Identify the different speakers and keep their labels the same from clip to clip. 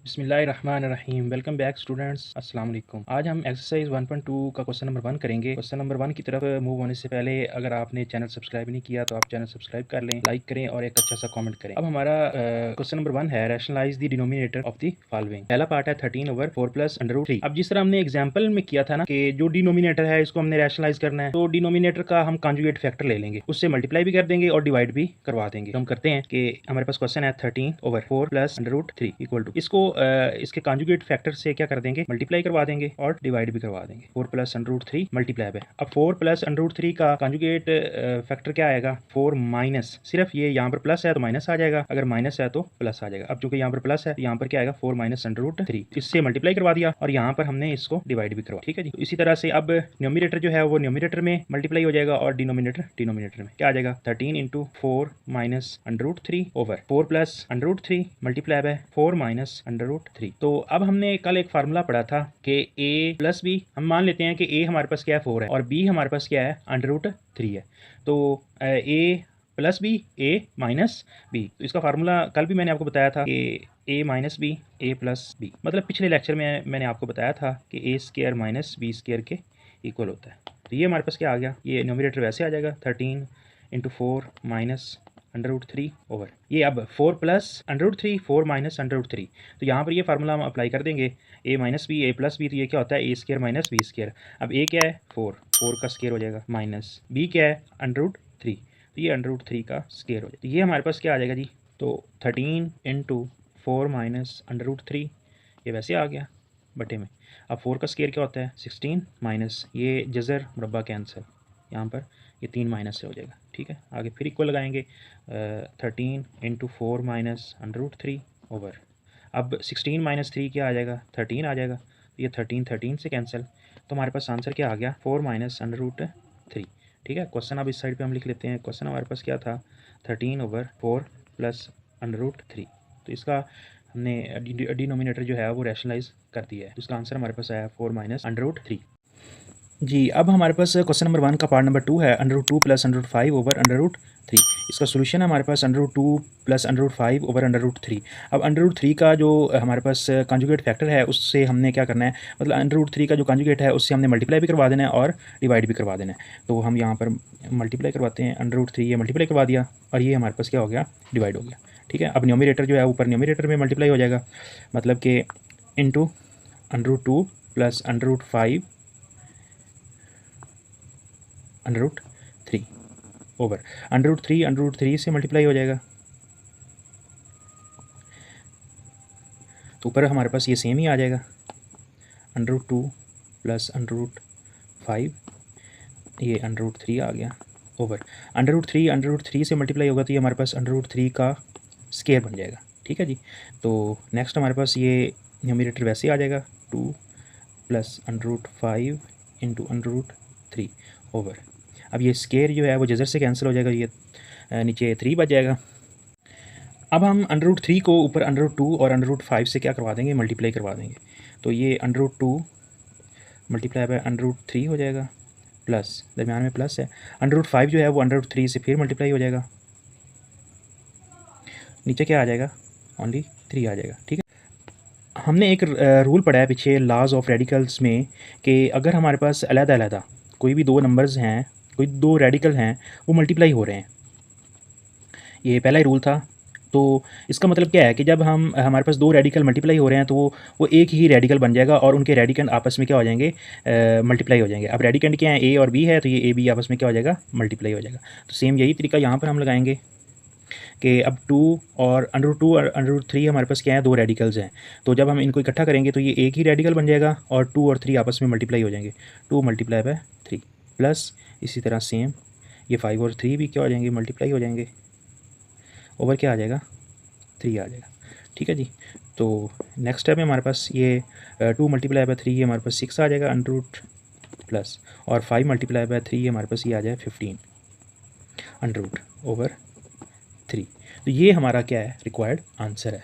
Speaker 1: बिस्मिल्लाहिर्रहमानिर्रहीम। Welcome back students, अस्सलाम वालेकुम। आज हम एक्सरसाइज 1.2 का क्वेश्चन नंबर 1 करेंगे। क्वेश्चन नंबर 1 की तरफ मूव होने से पहले अगर आपने चैनल सब्सक्राइब नहीं किया तो आप चैनल सब्सक्राइब कर लें, लाइक करें और एक अच्छा सा कमेंट करें। अब हमारा क्वेश्चन नंबर 1 है rationalize the denominator of the following. पहला पार्ट है 13/4 प्लस अंडर रूट 3। अब जिस तरह हमने एग्जाम्पल में किया था ना कि जो डिनोमिनेटर है इसको हमने रैशनलाइज करना है, तो डिनोमिनेटर का हम कॉन्जुगेट फैक्टर ले लेंगे, उससे मल्टीप्लाई भी कर देंगे और डिवाइड भी करवा देंगे। तो हम करते हैं कि हमारे पास क्वेश्चन है 13/4 plus under root 3 equal to, इसको इसके कॉन्जुगेट फैक्टर से क्या कर देंगे, मल्टीप्लाई करवा देंगे और डिवाइड भी करवा देंगे। 4 प्लस अंडर रूट 3 मल्टीप्लाई है। अब 4 प्लस अंडर रूट 3 का कॉन्जुगेट फैक्टर क्या आएगा, 4 माइनस, सिर्फ ये यहाँ पर प्लस है तो माइनस आ जाएगा, अगर माइनस है तो प्लस आ जाएगा। अब चूंकि यहाँ पर प्लस है तो यहाँ पर क्या आएगा, 4 माइनस अंडर रूट 3, इससे मल्टीप्लाई करवा दिया और यहाँ पर हमने इसको डिवाइड भी करवा। ठीक है जी। इसी तरह से अब न्यूमरेटर जो है वो न्यूमरेटर में मल्टीप्लाई हो जाएगा और डिनोमिनेटर डिनोमिनेटर में क्या आ जाएगा, 13 into 4 minus under root 3 over 4 plus under root 3 multiply है 4 माइनस अंडर रूट 3। तो अब हमने कल एक फार्मूला पढ़ा था कि a प्लस बी, हम मान लेते हैं कि a हमारे पास क्या है 4 है और b हमारे पास क्या है अंडर रूट 3 है। तो a plus B a minus B, तो इसका फार्मूला कल भी मैंने आपको बताया था कि a minus B a plus B, मतलब पिछले लेक्चर में मैंने आपको बताया था कि a square minus B square के इक्वल होता है। तो ये हमारे पास क्या आ गया, ये न्यूमरेटर वैसे आ जाएगा 13 into 4 minus under root 3 over ये अब 4 plus under root 3 4 minus under root 3। तो यहाँ पर ये फार्मूला हम अप्लाई कर देंगे, a minus B a plus b, तो ये क्या होता है a square minus B square. अब a क्या है 4 का स्क्वायर हो जाएगा, माइनस b क्या है अंडर रूट 3, तो ये अंडर रूट 3 का स्क्वायर हो जाएगा। तो ये हमारे पास क्या आ जाएगा जी, तो 13 इंटू 4 माइनस अंडर रूट 3, ये वैसे आ गया बटे में। अब 4 का स्क्वायर क्या होता है 16 माइनस ये जज़र मुरब्बा कैंसिल, यहाँ पर ये 3 माइनस से हो जाएगा। ठीक है, आगे फिर इक्वल लगाएंगे 13 into 4 minus under root 3 over, अब 16 माइनस 3 क्या आ जाएगा 13 आ जाएगा, तो ये 13 से कैंसिल, तो हमारे पास आंसर क्या आ गया 4 माइनस अंडर रूट 3। ठीक है, क्वेश्चन अब इस साइड पे हम लिख लेते हैं। क्वेश्चन हमारे पास क्या था 13/4 प्लस अंडर रूट 3, तो इसका हमने डिनोमिनेटर जो है वो रैशनलाइज कर दिया है, तो इसका आंसर हमारे पास आया 4 माइनस अंडर रूट 3। जी, अब हमारे पास क्वेश्चन नंबर 1 का पार्ट नंबर 2 है under root 2 plus under root 5 over under root 3। इसका सोल्यूशन है हमारे पास under root 2 plus under root 5 over under root 3। अब अंडर रूट 3 का जो हमारे पास कॉन्जुगेट फैक्टर है उससे हमने क्या करना है, मतलब अंडर रूट 3 का जो कॉन्जुगेट है उससे हमने मल्टीप्लाई भी करवा देना है और डिवाइड भी करवा देना है। तो हम यहाँ पर मल्टीप्लाई करवाते हैं, अंडर रूट 3 ये मल्टीप्लाई करवा दिया और ये हमारे पास क्या हो गया, डिवाइड हो गया। ठीक है, अब न्यूमरेटर जो है ऊपर न्यूमरेटर में मल्टीप्लाई हो जाएगा, मतलब कि into under root 2 plus under root 5 under root 3 over under root 3 से मल्टीप्लाई हो जाएगा, तो ऊपर हमारे पास ये सेम ही आ जाएगा under root 2 plus under root 5, ये अंडर रूट 3 आ गया ओवर अंडर रूट 3 से मल्टीप्लाई होगा तो ये हमारे पास अंडर रूट 3 का स्केयर बन जाएगा। ठीक है जी, तो नेक्स्ट हमारे पास ये न्यूमरेटर वैसे आ जाएगा 2 plus under root 5 into under root 3 over, अब ये स्केयर जो है वो जज़र से कैंसिल हो जाएगा, ये नीचे 3 बच जाएगा। अब हम अंडर रूट 3 को ऊपर अंडर रूट 2 और अंडर रूट 5 से क्या करवा देंगे, मल्टीप्लाई करवा देंगे, तो ये under root 2 multiply by under root 3 हो जाएगा, प्लस दरम्यान में प्लस है, अंडर रूट 5 जो है वो अंडर रूट 3 से फिर मल्टीप्लाई हो जाएगा, नीचे क्या आ जाएगा ओनली 3 आ जाएगा। ठीक है, हमने एक रूल पढ़ा है पीछे लॉज ऑफ रेडिकल्स में कि अगर हमारे पास अलग-अलग कोई भी दो नंबर्स हैं, कोई दो रेडिकल हैं, वो मल्टीप्लाई हो रहे हैं, ये पहला ही रूल था। तो इसका मतलब क्या है कि जब हमारे पास दो रेडिकल मल्टीप्लाई हो रहे हैं तो वो एक ही रेडिकल बन जाएगा और उनके रेडिकल आपस में क्या हो जाएंगे, मल्टीप्लाई हो जाएंगे। अब रेडिकल क्या है ए और बी है, तो ये ए बी आपस में क्या हो जाएगा, मल्टीप्लाई हो जाएगा। तो सेम यही तरीका यहाँ पर हम लगाएंगे कि अब 2 और अंडर रूट 2 और अंडर रूट 3 हमारे पास क्या है, दो रेडिकल्स हैं, तो जब हम इनको इकट्ठा करेंगे तो ये एक ही रेडिकल बन जाएगा और 2 और 3 आपस में मल्टीप्लाई हो जाएंगे, 2 मल्टीप्लाई बाय 3 प्लस इसी तरह सेम ये 5 और 3 भी क्या हो जाएंगे, मल्टीप्लाई हो जाएंगे, ओवर क्या आ जाएगा 3 आ जाएगा। ठीक है जी, तो नेक्स्ट स्टेप में हमारे पास ये 2 मल्टीप्लाई बाय 3 ये हमारे पास 6 आ जाएगा अंडर रूट प्लस, और 5 मल्टीप्लाई बाय 3 ये हमारे पास ये आ जाए 15 अंडर रूट ओवर 3। तो ये हमारा क्या है, रिक्वायर्ड आंसर है।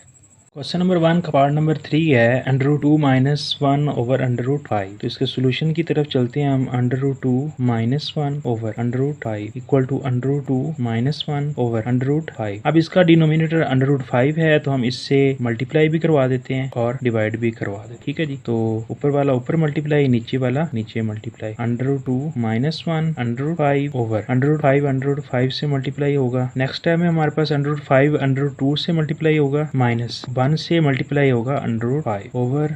Speaker 1: क्वेश्चन नंबर 1 का पार्ट नंबर 3 है under root 2 minus 1 over under root 5। तो इसके सोल्यूशन की तरफ चलते हैं हम। Under root 2 minus 1 over under root 5 equal to under root 2 minus 1 over under root 5। अब इसका डिनोमिनेटर अंडर रूट 5 है तो हम इससे मल्टीप्लाई भी करवा देते हैं और डिवाइड भी करवा देते हैं। ठीक है जी, तो ऊपर वाला ऊपर मल्टीप्लाई, नीचे वाला नीचे multiply. Under root 2 minus 1 under root 5 over under root 5 under root 5 से मल्टीप्लाई होगा। नेक्स्ट टाइम हमारे पास अंडर रूट 5 अंडर रूट 2 से मल्टीप्लाई होगा, माइनस 1 से मल्टीप्लाई होगा under root 5 over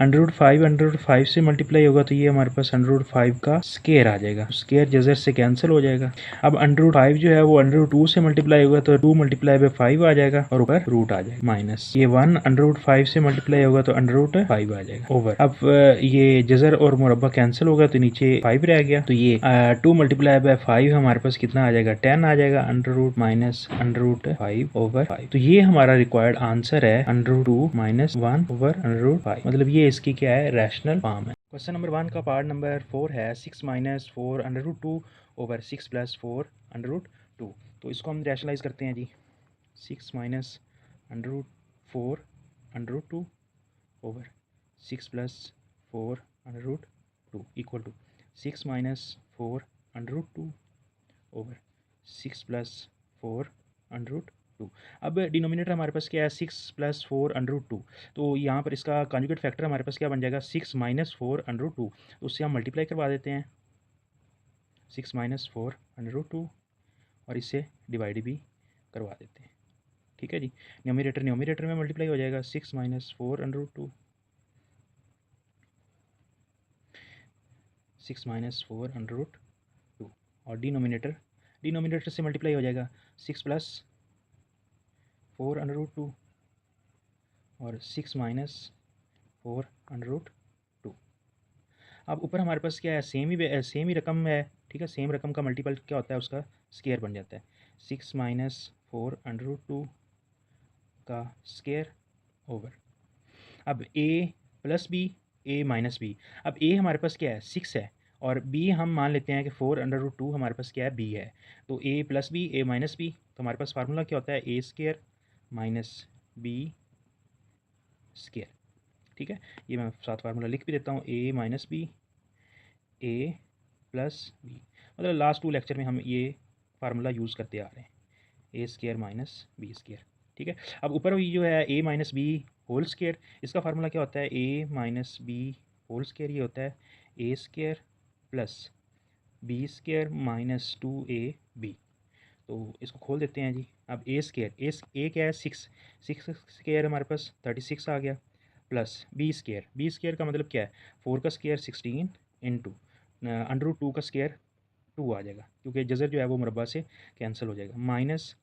Speaker 1: under root 5 under root 5 से मल्टीप्लाई होगा तो ये हमारे पास अंडर रूट 5 का स्केयर आ जाएगा। स्केयर जजर से कैंसिल हो जाएगा। अब अंडर रूट 5 जो है वो अंडर रूट 2 से मल्टीप्लाई होगा तो 2 मल्टीप्लाई बाय 5 आ जाएगा और ऊपर रूट आ जाएगा माइनस। ये 1 अंडर रूट 5 से मल्टीप्लाई होगा तो अंडर रूट 5 आ जाएगा ओवर। अब ये जजर और मुरब्बा कैंसिल होगा तो नीचे 5 रह गया, तो ये 2 मल्टीप्लाई बाय 5 हमारे पास कितना आ जाएगा, 10 आ जाएगा under root minus under root 5 over 5। तो ये हमारा रिक्वायर्ड आंसर है under root 2 minus 1 over under root 5। मतलब ये इसकी क्या है, रैशनल फॉर्म है। क्वेश्चन नंबर 1 का पार्ट नंबर 4 है 6 minus 4 under root 2 over 6 plus 4 under root 2। तो इसको हम रैशनलाइज करते हैं जी। 6 minus under root 4 under root 2 over 6 plus 4 under root 2 equal to 6 minus 4 under root 2 over 6 plus 4 under root 2। अब डिनोमिनेटर हमारे पास क्या है, 6 प्लस 4 अंडर रूट 2। तो यहाँ पर इसका कॉन्जुगेट फैक्टर हमारे पास क्या बन जाएगा, 6 माइनस 4 अंडर रूट 2। तो उससे हम मल्टीप्लाई करवा देते हैं 6 माइनस 4 अंडर रूट 2 और इससे डिवाइड भी करवा देते हैं। ठीक है जी, न्यूमरेटर में मल्टीप्लाई हो जाएगा 6 minus 4 under root 2, 6 minus 4 under root 2 और डिनोमिनेटर से मल्टीप्लाई हो जाएगा 6 प्लस 4 अंडर रूट 2 और 6 माइनस 4 अंडर रूट 2। अब ऊपर हमारे पास क्या है, सेम ही रकम है। ठीक है, सेम रकम का मल्टीपल क्या होता है, उसका स्केयर बन जाता है। 6 माइनस 4 अंडर रूट 2 का स्केयर ओवर। अब a plus B, a minus b. अब a हमारे पास क्या है, 6 है और b हम मान लेते हैं कि 4 अंडर रूट 2 हमारे पास क्या है, b है। तो a plus B, a minus B, तो हमारे पास फार्मूला क्या होता है, a square minus b square. ठीक है, ये मैं साथ फार्मूला लिख भी देता हूँ, a minus B, a plus B. मतलब लास्ट 2 लेक्चर में हम ये फार्मूला यूज़ करते आ रहे हैं, a square minus b square. ठीक है, अब ऊपर जो है a minus b whole square, इसका फार्मूला क्या होता है, a minus b whole square. ये होता है a square plus b square minus 2ab। तो इसको खोल देते हैं जी। अब a स्केयर, a क्या है, 6 स्केयर हमारे पास 36 आ गया, प्लस बी स्केयर का मतलब क्या है, 4 का स्केयर 16 इंटू अंडर रूट 2 का स्केयर 2 आ जाएगा, क्योंकि जजर जो है वो मुरब्बा से कैंसिल हो जाएगा, माइनस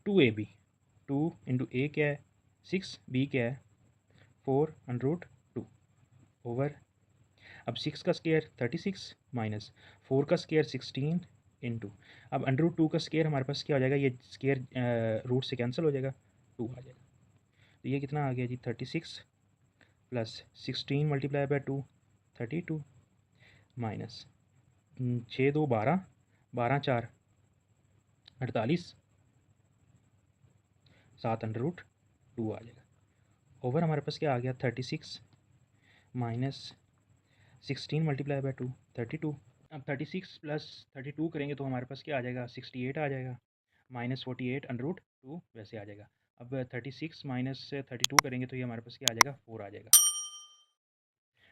Speaker 1: 2ab। 2 इंटू ए क्या है 6, बी क्या है 4 अंडर रूट 2 ओवर। अब 6 का स्केयर 36 माइनस 4 का स्केयर 16 इंटू, अब अंडर रूट 2 का स्केयर हमारे पास क्या हो जाएगा, ये स्केयर रूट से कैंसिल हो जाएगा, 2 आ जाएगा। तो ये कितना आ गया जी, 36 plus 16 multiply by 2 32 minus 6 2 12, 12 4 48, 7 under root 2 आ जाएगा ओवर। हमारे पास क्या आ गया, 36 माइनस 16 मल्टीप्लाई बाय 2 32। अब 36 प्लस 32 करेंगे तो हमारे पास क्या आ जाएगा, 68 आ जाएगा, माइनस 48 अंडर रूट 2 वैसे आ जाएगा। अब 36 माइनस 32 करेंगे तो ये हमारे पास क्या आ जाएगा, 4 आ जाएगा।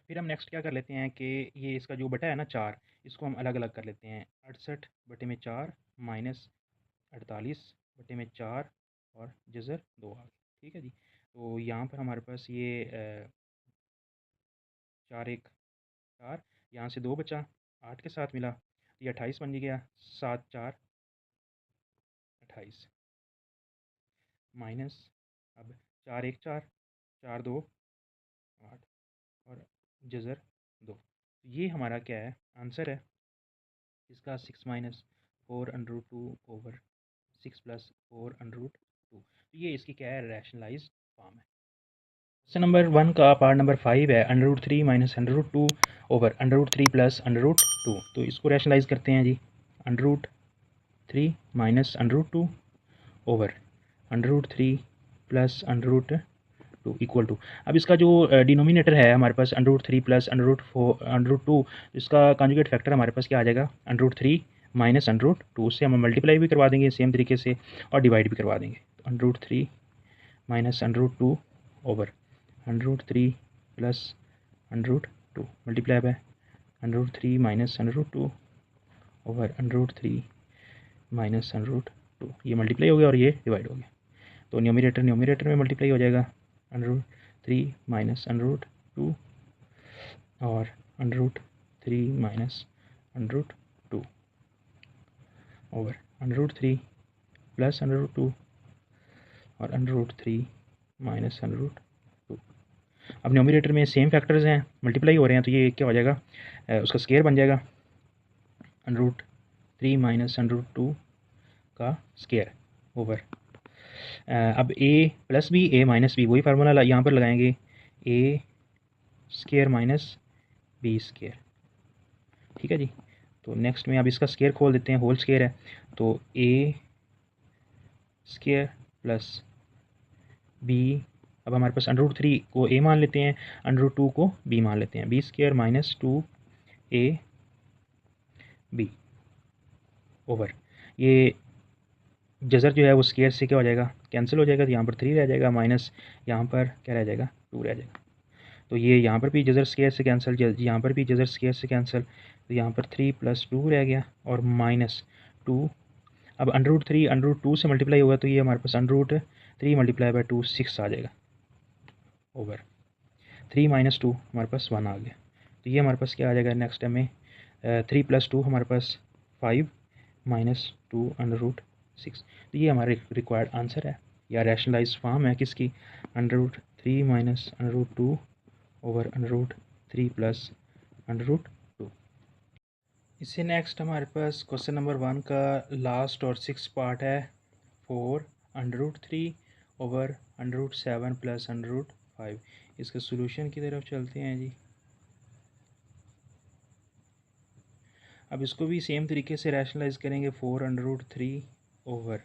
Speaker 1: फिर हम नेक्स्ट क्या कर लेते हैं कि ये इसका जो बटा है ना 4, इसको हम अलग अलग कर लेते हैं। 68 बटे में 4 माइनस 48 बटे में 4 और जज़र 2 आ गया। ठीक है जी, तो यहाँ पर हमारे पास ये 4 1 4, यहाँ से 2 बचा, 8 के साथ मिला तो ये 28 बन गया, 7 4 28 माइनस, अब 4 1 4, 4 2 8 और जज़र 2। ये हमारा क्या है, आंसर है इसका 6 minus 4 under root 2 over 6 plus 4 under root 2। तो ये इसकी क्या है, रैशनलाइज फॉर्म है। क्वेश्चन नंबर 1 का पार्ट नंबर 5 है under root 3 minus under root 2 over under root 3 plus under root 2। तो इसको रैशनलाइज करते हैं जी। Under root 3 minus under root 2 over under root 3 plus under root two equal to. अब इसका जो डिनोमिनेटर है हमारे पास √3 प्लस √2, इसका कॉन्जुगेट फैक्टर हमारे पास क्या आ जाएगा √3 माइनस √2। उससे हम मल्टीप्लाई भी करवा देंगे सेम तरीके से और डिवाइड भी करवा देंगे। √3 minus √2 over √3 plus √2 multiply bye √3 minus √2 over √3 minus √2। ये मल्टीप्लाई हो गया और ये डिवाइड हो गया, तो न्यूमरेटर में मल्टीप्लाई हो जाएगा √3 माइनस √2 और √3 माइनस √2 ओवर √3 प्लस √2 और √3 माइनस √2। अब न्यूमरेटर में सेम फैक्टर्स हैं, मल्टीप्लाई हो रहे हैं, तो ये क्या हो जाएगा, उसका स्केयर बन जाएगा √3 माइनस √2 का स्केयर ओवर। अब a plus B a minus b, वही फार्मूला यहाँ पर लगाएंगे, a square minus b square. ठीक है जी। तो नेक्स्ट में अब इसका स्केयर खोल देते हैं, होल स्केयर है, तो a स्केयर प्लस b, अब हमारे पास √3 को a मान लेते हैं, √2 को b मान लेते हैं, b square minus 2ab over. ये जज़र जो है वो स्केयर से क्या हो जाएगा, कैंसिल हो जाएगा, तो यहाँ पर 3 रह जाएगा, माइनस यहाँ पर क्या रह जाएगा 2 रह जाएगा। तो ये यहाँ पर भी जज़र स्केयर से कैंसिल, यहाँ पर भी जज़र स्केयर से कैंसिल, तो यहाँ पर 3 प्लस 2 रह गया और माइनस 2। अब √3 से मल्टीप्लाई होगा, तो ये हमारे पास √3 मल्टीप्लाई बाय 2 6 आ जाएगा ओवर 3 माइनस 2 हमारे पास 1 आ गया। तो ये हमारे पास क्या आ जाएगा, नेक्स्ट में 3 प्लस 2 हमारे पास 5 माइनस 2 √6। तो ये हमारा रिक्वायर्ड आंसर है या रैशनलाइज फॉर्म है किसकी, √3 माइनस √2 ओवर √3 प्लस √2। इससे नेक्स्ट हमारे पास क्वेश्चन नंबर 1 का लास्ट और 6 पार्ट है, 4 √3 ओवर √7 प्लस √5। इसके सोल्यूशन की तरफ चलते हैं जी। अब इसको भी सेम तरीके से रैशनलाइज करेंगे, 4 √3 over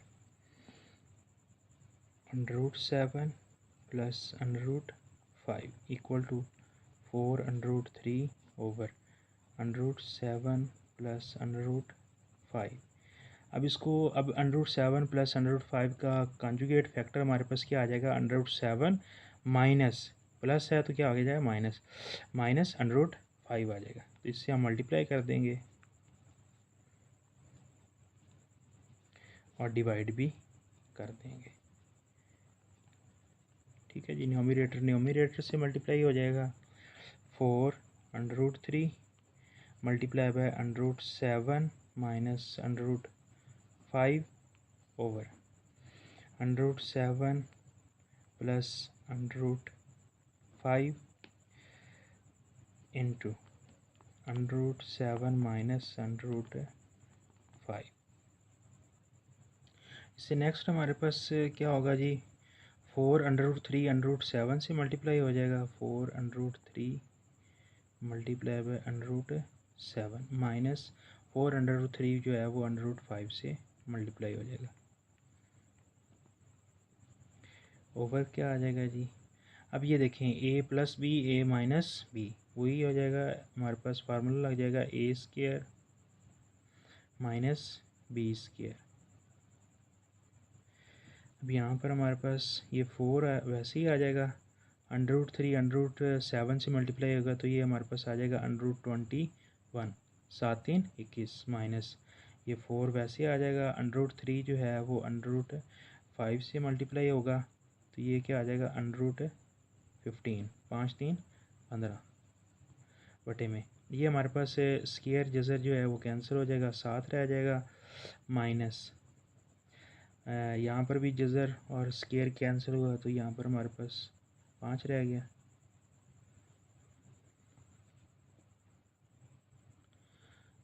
Speaker 1: √7 plus √5 equal to 4 √3 over √7 plus √5। अब इसको अब √7 प्लस √5 का कॉन्जुगेट फैक्टर हमारे पास क्या आ जाएगा, √7 माइनस प्लस है तो क्या आ जाएगा माइनस √5 आ जाएगा। तो इससे हम मल्टीप्लाई कर देंगे और डिवाइड भी कर देंगे। ठीक है जी। न्यूमरेटर से मल्टीप्लाई हो जाएगा, 4 √3 multiply by √7 minus √5 over √7 plus √5 into √7 minus √5। इससे नेक्स्ट हमारे पास क्या होगा जी, 4 √3 √7 से मल्टीप्लाई हो जाएगा, 4 √3 मल्टीप्लाई बाय √7 माइनस 4 √3 जो है वो √5 से मल्टीप्लाई हो जाएगा ओवर क्या आ जाएगा जी। अब ये देखें, a plus B a minus b, वही हो जाएगा हमारे पास, फार्मूला लग जाएगा a square minus b square. अब यहाँ पर हमारे पास ये 4 वैसे ही आ जाएगा, √3 √7 से मल्टीप्लाई होगा तो ये हमारे पास आ जाएगा √21, 7 3 21 माइनस ये 4 वैसे आ जाएगा, √3 जो है वो √5 से मल्टीप्लाई होगा तो ये क्या आ जाएगा √15, 5 3 15 बटे में। ये हमारे पास स्केयर जज़र जो है वो कैंसिल हो जाएगा, 7 रह जाएगा माइनस यहाँ पर भी जज़र और स्केयर कैंसिल हुआ तो यहाँ पर हमारे पास 5 रह गया।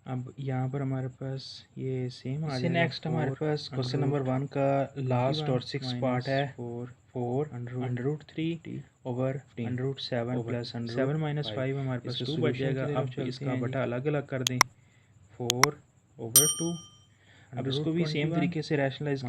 Speaker 1: अब यहाँ पर हमारे पास ये सेम आ जाएगा। नेक्स्ट हमारे पास क्वेश्चन नंबर 1 का लास्ट और 6 पार्ट है, 4 √3 ओवर √7 प्लस 7 माइनस 5 हमारे पास 2 बच जाएगा। अब इसका बटा अलग अलग कर दें, 4 ओवर 2। अब इसको भी सेम तरीके से रैशनलाइज